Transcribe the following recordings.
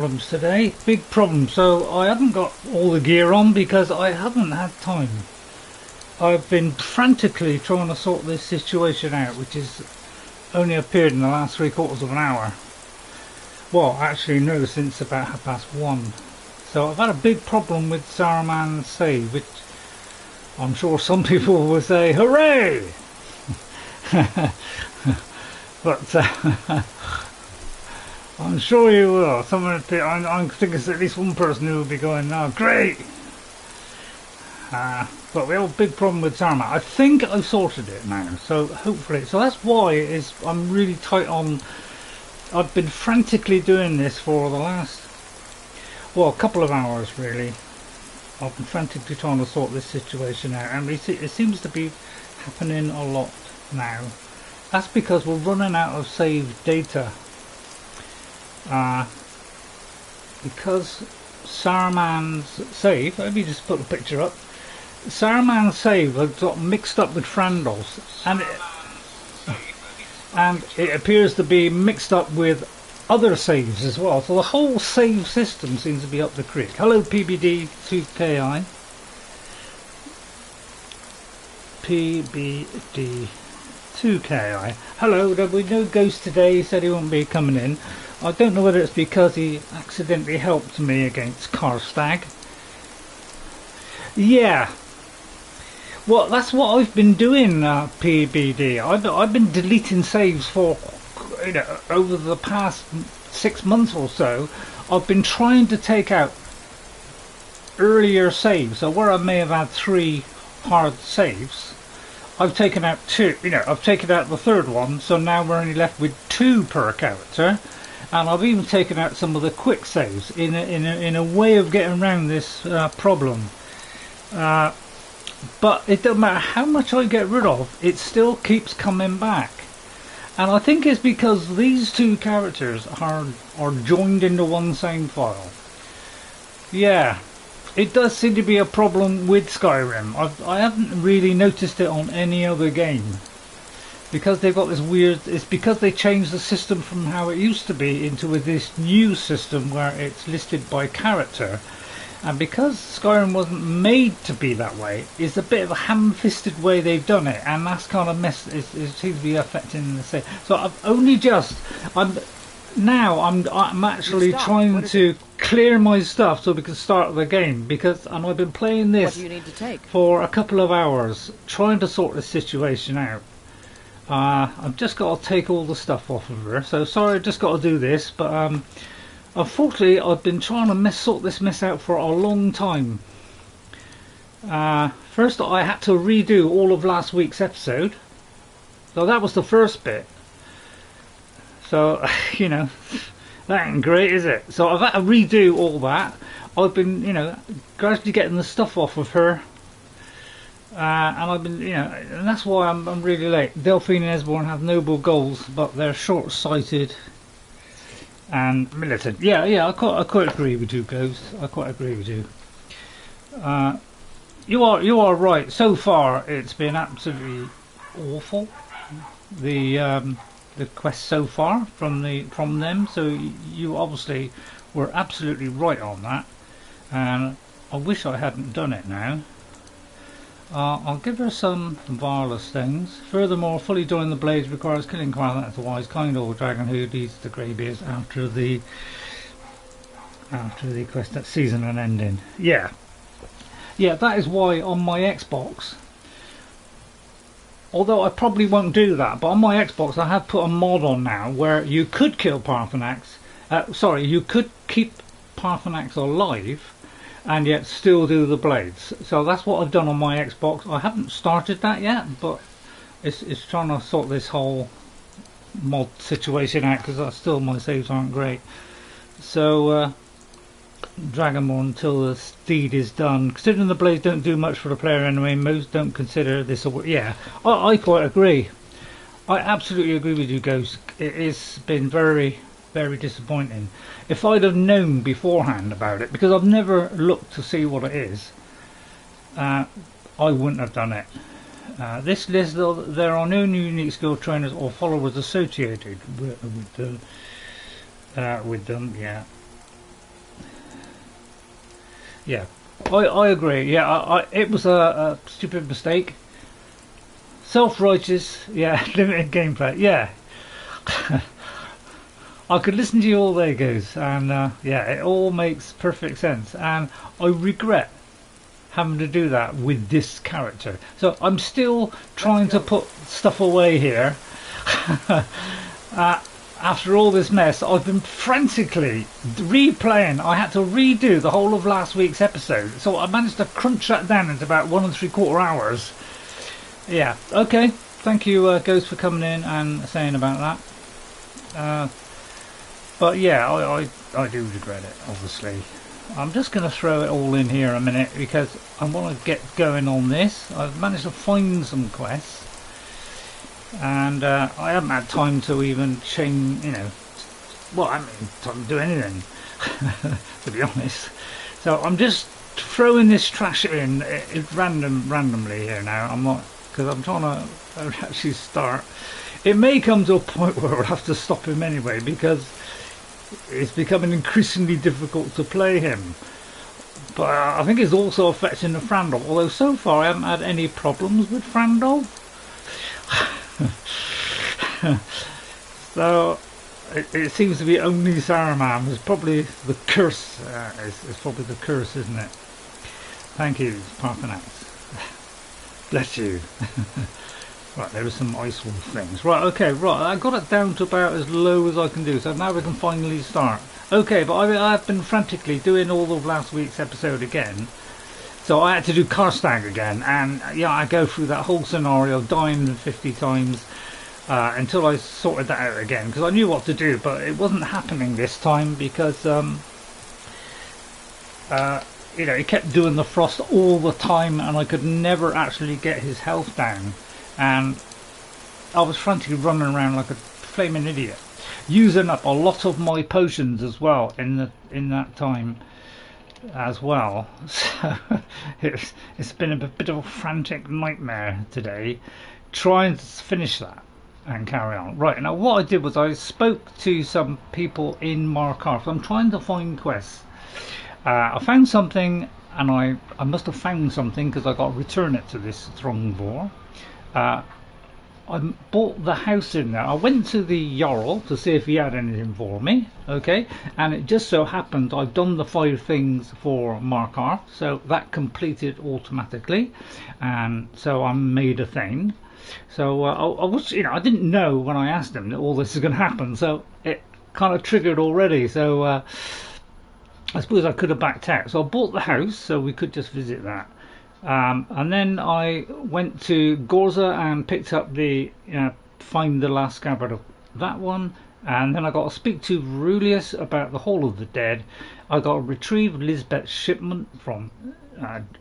Problems today, big problem. So I haven't got all the gear on because I haven't had time. I've been frantically trying to sort this situation out, which has only appeared in the last 3/4 of an hour. Well, actually no, since about 1:30. So I've had a big problem with Saruman's save, which I'm sure some people will say hooray. But I'm sure you will. I think it's at least one person who will be going, "Oh, great!" But we have a big problem with Saruman. I think I've sorted it now, so hopefully. So that's why I'm really tight on. I've been frantically doing this for the last, well, a couple of hours really. I've been frantically trying to sort this situation out, and it seems to be happening a lot now. That's because we're running out of saved data. Because Saruman's save, let me just put the picture up. Saruman's save has got mixed up with Frandal's, and it appears to be mixed up with other saves as well. So the whole save system seems to be up the creek. Hello PBD2KI. PBD2KI. Hello, there'll be no ghost today. He said he won't be coming in. I don't know whether it's because he accidentally helped me against Karstag. Yeah. Well, that's what I've been doing, PBD. I've been deleting saves for, over the past 6 months or so. I've been trying to take out earlier saves. So where I may have had 3 hard saves, I've taken out 2. I've taken out the 3rd one, so now we're only left with 2 per character. And I've even taken out some of the quick saves in a way of getting around this problem. But it doesn't matter how much I get rid of, it still keeps coming back. And I think it's because these 2 characters are joined into one same file. Yeah, it does seem to be a problem with Skyrim. I haven't really noticed it on any other game. Because they've got this weird, it's because they changed the system from how it used to be into this new system where it's listed by character. And because Skyrim wasn't made to be that way, it's a bit of a ham-fisted way they've done it, and that's kind of it seems to be affecting the same. So I'm actually trying to clear my stuff so we can start the game, and I've been playing this for a couple of hours trying to sort this situation out. I've just got to take all the stuff off of her, so sorry, I've just got to do this, but unfortunately I've been trying to sort this mess out for a long time. First I had to redo all of last week's episode, so that was the first bit. So, that ain't great, is it? So I've had to redo all that. I've been, gradually getting the stuff off of her. And I've been, and that's why I'm really late. Delphine and Esborn have noble goals, but they're short-sighted and militant. Yeah, I quite agree with you, Ghost. I quite agree with you. You are right. So far, it's been absolutely awful. The quest so far from them. So you obviously were absolutely right on that, and I wish I hadn't done it now. I'll give her some wireless things. Furthermore, fully drawing the blades requires killing Markarth, the wise kind old dragon who leads the greybeards after the quest that season and ending. Yeah, that is why on my Xbox, although I probably won't do that, but on my Xbox I have put a mod on now where you could kill Parthenax. You could keep Parthenax alive and yet still do the blades. So that's what I've done on my Xbox. I haven't started that yet, but it's trying to sort this whole mod situation out because my saves aren't great. So Dragonborn until the deed is done. Considering the blades don't do much for the player anyway, most don't consider this a... Yeah, I quite agree. I absolutely agree with you, Ghost. It has been very, very disappointing. If I'd have known beforehand about it, because I've never looked to see what it is, I wouldn't have done it. This list, there are no new unique skill trainers or followers associated with them. Yeah. Yeah, I agree. Yeah, it was a stupid mistake. Self-righteous. Yeah, limited gameplay. Yeah. I could listen to you all day, Goose, and yeah, it all makes perfect sense. And I regret having to do that with this character. So I'm still trying to put stuff away here. After all this mess, I've been frantically replaying. I had to redo the whole of last week's episode, so I managed to crunch that down into about 1 3/4 hours. Yeah, okay. Thank you, Ghost, for coming in and saying about that. But yeah, I do regret it, obviously. I'm just going to throw it all in here a minute because I want to get going on this. I've managed to find some quests. And I haven't had time to even change, you know, well, I haven't had time to do anything, to be honest. So I'm just throwing this trash in randomly here now. I'm not, because I'm trying to actually start. It may come to a point where I'll have to stop him anyway, because it's becoming increasingly difficult to play him. But I think it's also affecting the Frandol, although so far I haven't had any problems with Frandol. So it seems to be only Saruman. It's probably the curse. It's probably the curse, isn't it? Thank you, Parthenax. Bless you. Right, there are some ice wolf things. Right, okay, right. I got it down to about as low as I can do, so now we can finally start. Okay, but I've been frantically doing all of last week's episode again. So I had to do Karstag again, and yeah, I go through that whole scenario, dying 50 times, until I sorted that out again, because I knew what to do, but it wasn't happening this time, because, you know, he kept doing the frost all the time, and I could never actually get his health down, and I was frantically running around like a flaming idiot, using up a lot of my potions as well in that time as well. So it's been a bit of a frantic nightmare today trying to finish that and carry on. Right, now what I did was I spoke to some people in Markarth. I'm trying to find quests. I found something, and I must have found something because I got to return it to this Throngvor. I bought the house in there. I went to the Jarl to see if he had anything for me, okay, and it just so happened I've done the 5 things for Markarth, so that completed automatically, and so I made a thing. So I was, you know, I didn't know when I asked him that all this is going to happen, so it kind of triggered already. So I suppose I could have backed out. So I bought the house so we could just visit that. And then I went to Gorza and picked up the find the last scabbard of that one, and then I got to speak to Rulius about the Hall of the Dead. I got to retrieve Lisbeth's shipment from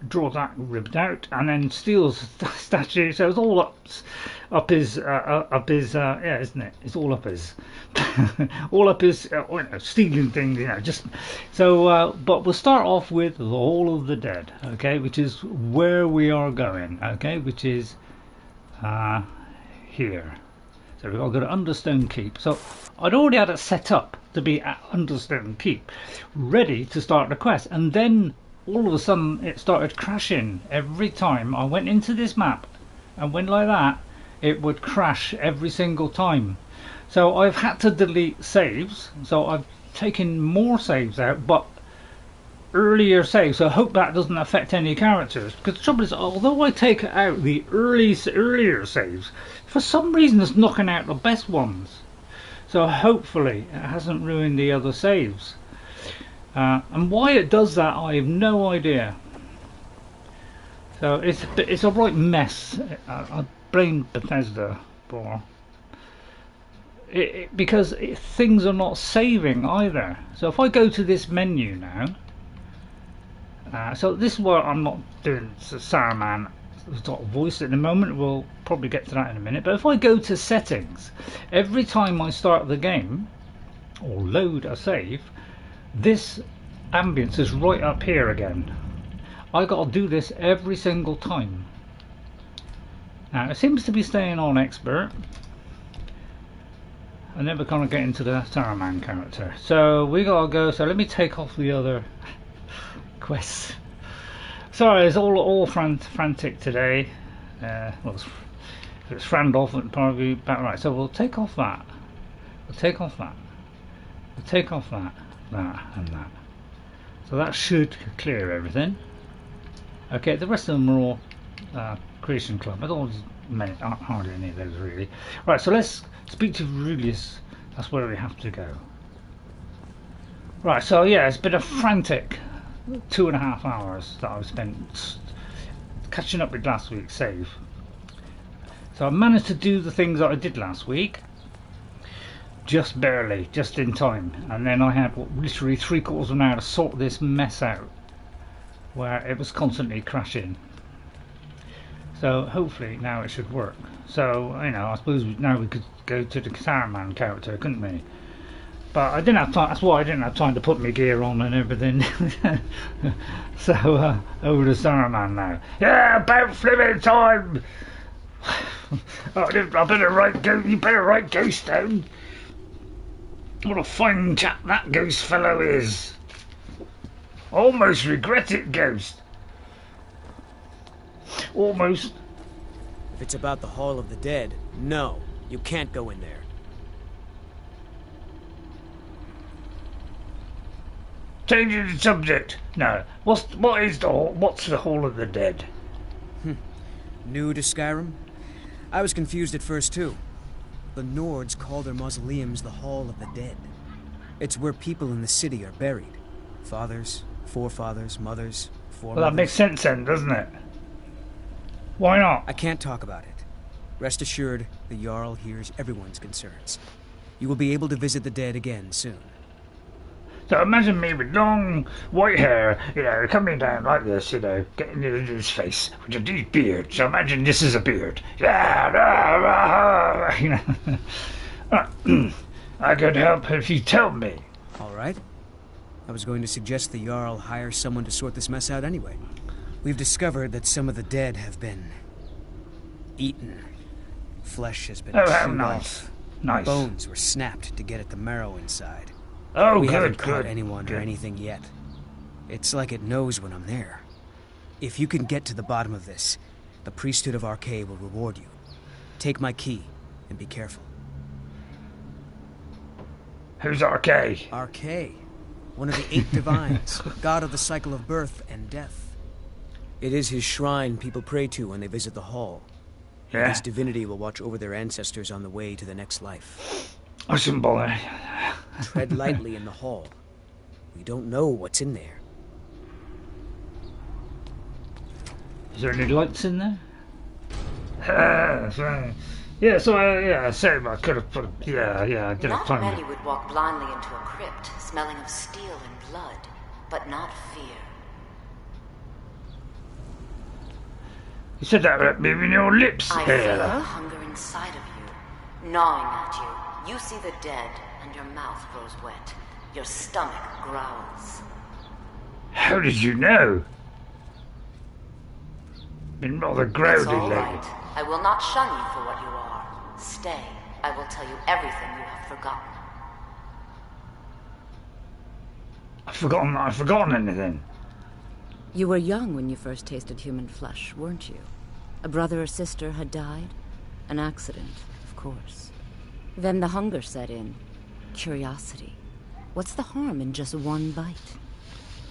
draw that ribbed out, and then steal the statue. So it's all up his yeah, isn't it? It's all up his all up his you know, stealing things, you know, just so but we'll start off with the Hall of the Dead, okay, which is where we are going, okay, which is here. So we've got to go to Understone Keep. So I'd already had it set up to be at Understone Keep, ready to start the quest, and then all of a sudden it started crashing every time I went into this map, and when like that it would crash every single time. So I've had to delete saves, so I've taken more saves out, but earlier saves, so I hope that doesn't affect any characters, because the trouble is, although I take out the earlier saves, for some reason it's knocking out the best ones, so hopefully it hasn't ruined the other saves. And why it does that I have no idea. So it's a right mess. I blame Bethesda for it, because things are not saving either. So if I go to this menu now, so this is where I'm not doing Saruman voice at the moment. We'll probably get to that in a minute. But if I go to settings, every time I start the game or load a save, this ambience is right up here again. I got to do this every single time. Now it seems to be staying on expert. I never kind of get into the Saruman character. So we gotta go. So let me take off the other quests. Sorry, it's all frantic today. Well, if it's franned off, it'd probably be about right. So we'll take off that. We'll take off that. We'll take off that, and that. So that should clear everything. Okay, the rest of them are all Creation Club. I don't hardly any of those really. Right, so let's speak to Rulius. That's where we have to go. Right, so yeah, it's been a frantic 2.5 hours that I've spent catching up with last week's save. So I managed to do the things that I did last week, just barely, just in time, and then I had literally 3/4 of an hour to sort this mess out where it was constantly crashing. So hopefully now it should work. So, you know, I suppose now we could go to the Saruman character, couldn't we? But I didn't have time. That's why I didn't have time to put my gear on and everything. So over to Saruman now. Yeah, about flipping time. I better write. You better write Ghost down. What a fine chap that Ghost fellow is. Almost regret it, Ghost. Almost. If it's about the Hall of the Dead, no, you can't go in there. Changing the subject. No. What's the Hall of the Dead? New to Skyrim? I was confused at first too. The Nords call their mausoleums the Hall of the Dead. It's where people in the city are buried. Fathers, forefathers, mothers, foremothers. Well, that makes sense then, doesn't it? Why not? I can't talk about it. Rest assured, the Jarl hears everyone's concerns. You will be able to visit the dead again soon. So imagine me with long white hair, you know, coming down like this, you know, getting into his face with a deep beard. So imagine this is a beard. Yeah, you know. I could help if you tell me. All right. I was going to suggest the Jarl hire someone to sort this mess out anyway. We've discovered that some of the dead have been eaten. Flesh has been chewed off. Nice. Bones were snapped to get at the marrow inside. Oh, we good, haven't caught good, anyone good. or anything yet. It's like it knows when I'm there. If you can get to the bottom of this, the priesthood of Archay will reward you. Take my key, and be careful. Who's Archay? Archay, one of the 8 divines, god of the cycle of birth and death. It is his shrine people pray to when they visit the hall. Yeah. His divinity will watch over their ancestors on the way to the next life. I shouldn't bother. Tread lightly in the hall. We don't know what's in there. Is there any lights in there? Same. I could have put. I did have time. Not many would walk blindly into a crypt, smelling of steel and blood, but not fear. You said that about moving your lips. I feel the hunger inside of you, gnawing at you. You see the dead, and your mouth grows wet. Your stomach growls. How did you know? Been rather growly It's all lately. right. I will not shun you for what you are. Stay. I will tell you everything you have forgotten. I've forgotten anything. You were young when you first tasted human flesh, weren't you? A brother or sister had died? An accident, of course. Then the hunger set in. Curiosity. What's the harm in just one bite?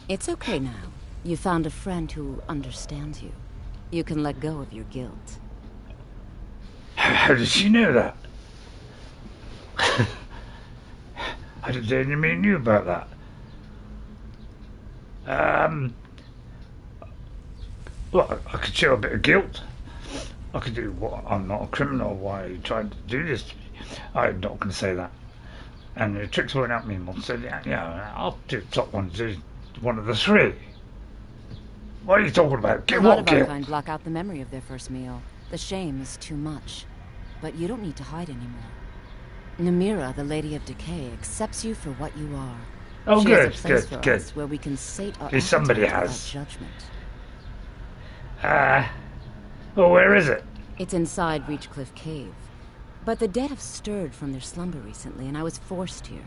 It's okay now. You found a friend who understands you. You can let go of your guilt. How did she know that? How did Daniel knew about that? Well, I could show a bit of guilt. I could do what? I'm not a criminal. Why are you trying to do this to me? I'm not going to say that. And the tricks won't help me. Mum said, yeah, I'll do top one, do one of the 3. What are you talking about? A lot of our kind block out the memory of their first meal. The shame is too much. But you don't need to hide anymore. Namira, the Lady of Decay, accepts you for what you are. Oh, she good, has a place good, for good. us where we can sate our Somebody appetites has. without judgment. Well, where is it? It's inside Reachcliff Cave. But the dead have stirred from their slumber recently, and I was forced here.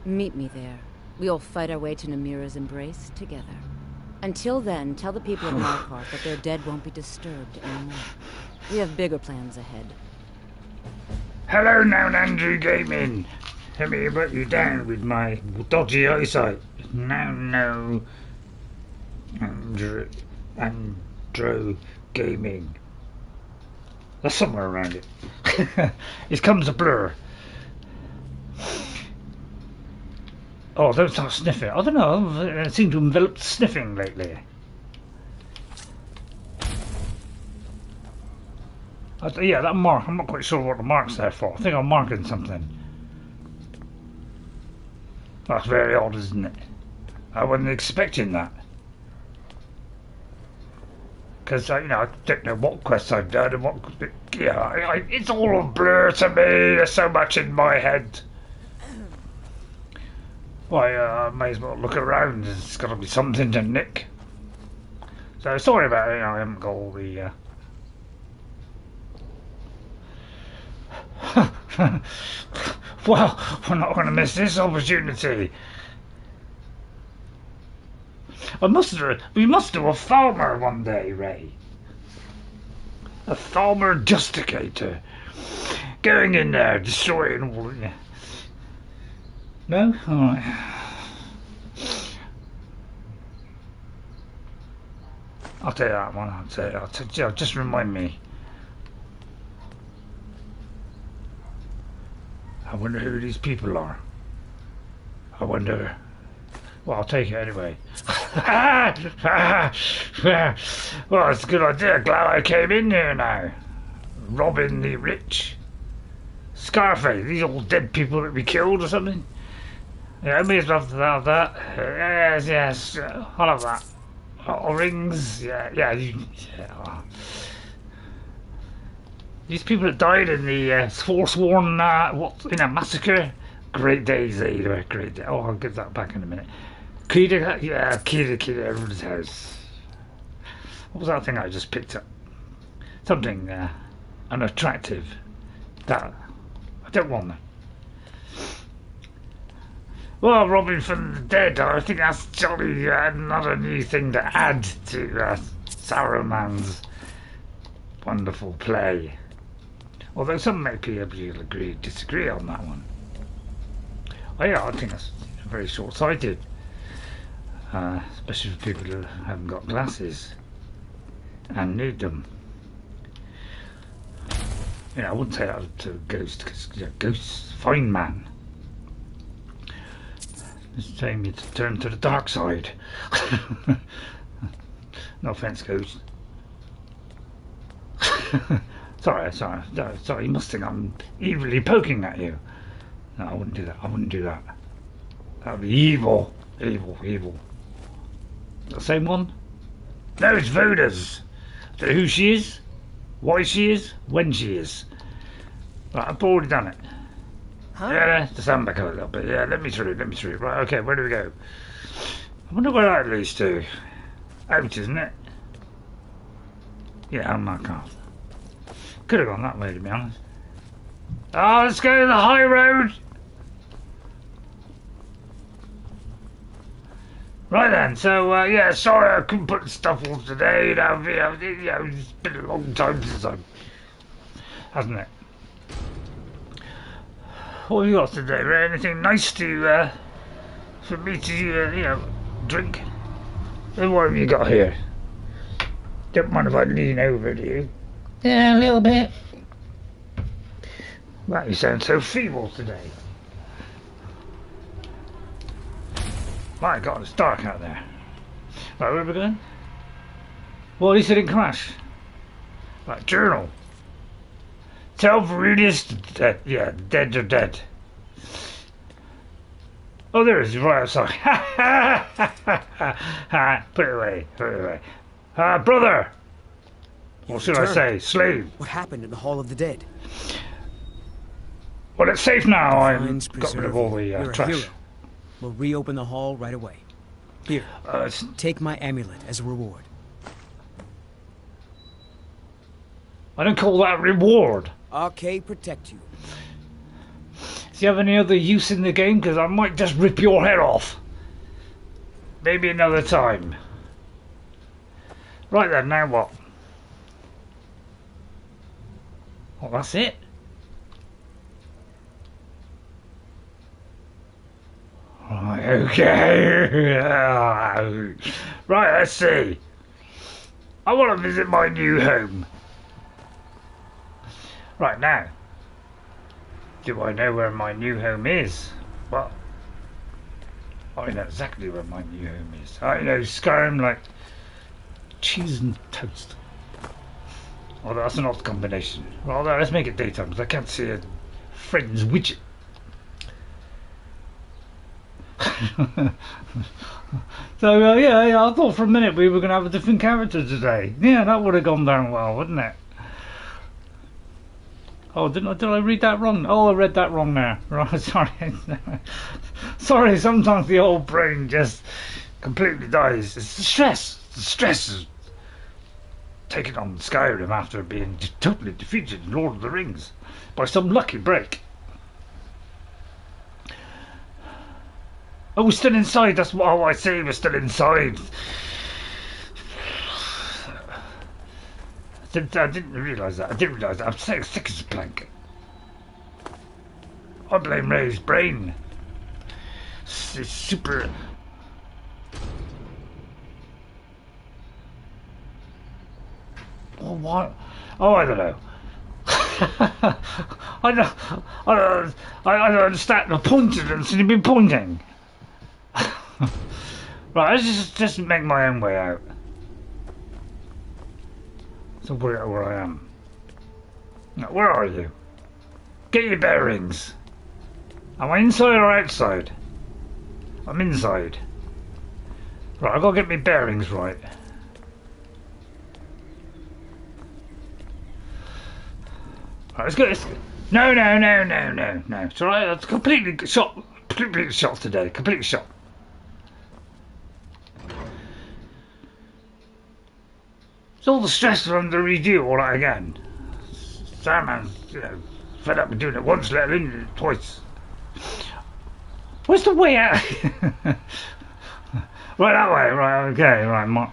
Meet me there. We'll fight our way to Namira's embrace together. Until then, tell the people of Markarth that their dead won't be disturbed anymore. We have bigger plans ahead. Hello now, Andrew Gaming. Let me put you down with my dodgy eyesight. No, Andrew Gaming. There's somewhere around it. It comes a blur. Oh, don't start sniffing. I don't know, I seem to have enveloped sniffing lately. Yeah, that mark, I'm not quite sure what the mark's there for. I think I'm marking something. That's very odd, isn't it? I wasn't expecting that. Because, you know, I don't know what quests I've done and what... Yeah, it's all a blur to me. There's so much in my head. Why, I may as well look around. There's got to be something to nick. So, sorry about it. You know, I haven't got all the... Well, we're not going to miss this opportunity. We must do a farmer one day, Ray. A farmer justicator. Going in there, destroying all of you. No? Alright. I'll tell you that one, I'll tell you, just remind me. I wonder who these people are. I wonder... Well, I'll take it anyway. Well, it's a good idea. Glad I came in here now. Robbing the rich. Scarface, these all dead people that we killed or something. Yeah, I may as well have that. Yes, I'll have that. Oh, rings, yeah. These people that died in the forsworn massacre. Great days, they were great days. Oh, I'll get that back in a minute. Kida, everyone's house. What was that thing I just picked up? Something unattractive. That I don't want that. Well, robbing from the dead, I think that's jolly another new thing to add to Saruman's wonderful play. Although some may be able to disagree on that one. Oh yeah, I think that's very short-sighted. Especially for people who haven't got glasses and need them. You know, I wouldn't say that to Ghost, because Ghost's fine man. It's telling me to turn to the dark side. No offence, Ghost. Sorry, you must think I'm evilly poking at you. No, I wouldn't do that. That would be evil. Evil. The same one? No, it's Voda's. I don't know who she is, why she is, when she is. Right, I've already done it. Huh? Yeah, to stand back up a little bit. Yeah, let me through. Right, okay, where do we go? I wonder where that leads to. Out, isn't it? Yeah, I'm Markarth. Could have gone that way, to be honest. Oh, let's go to the high road. Right then, so yeah, sorry I couldn't put the stuff on today. It's been a long time since hasn't it? What have you got today, Ray? Anything nice to for me to drink? And what have you got here? Don't mind if I lean over to you. Yeah, a little bit. Wow, you sound so feeble today. My God, it's dark out there. Right, where are we going? Well, at least it didn't crash. Right, journal. Tell Veridius dead are dead. Oh, there it is, right outside. Put it away. Brother! What should I say? Slave. What happened in the Hall of the Dead? Well, it's safe now. I've got rid of all the trash. We'll reopen the hall right away. Here, take my amulet as a reward. I don't call that reward. Okay, protect you. Do you have any other use in the game? Because I might just rip your head off. Maybe another time. Right then, now what? Oh, that's it? Right, okay. Right, let's see. I want to visit my new home. Right now, do I know where my new home is? Well, I know exactly where my new home is. I know Skyrim like cheese and toast. Although that's an odd combination. Well, let's make it daytime because I can't see a friend's widget. So yeah, I thought for a minute we were going to have a different character today. Yeah, that would have gone down well, wouldn't it? Oh, did I read that wrong? Oh, I read that wrong there. Right, sorry. Sorry, sometimes the old brain just completely dies. It's the stress. The stress is taking on Skyrim after being totally defeated in Lord of the Rings by some lucky break. Oh, we're still inside. That's what I say. We're still inside. I didn't realise that. I'm so thick as a plank. I blame Ray's brain. It's super. Oh, what? Oh, I don't know. I don't understand. I pointed and should have been pointing. Right, let's just make my own way out. So where I am. Now, where are you? Get your bearings. Am I inside or outside? I'm inside. Right, I've got to get my bearings right. Right, let's go. No. It's alright, it's completely shot today. Completely shot. It's all the stress of having to redo all that again. Saruman's, fed up with doing it once, let alone doing it twice. Where's the way out? Right, that way, right, okay, right.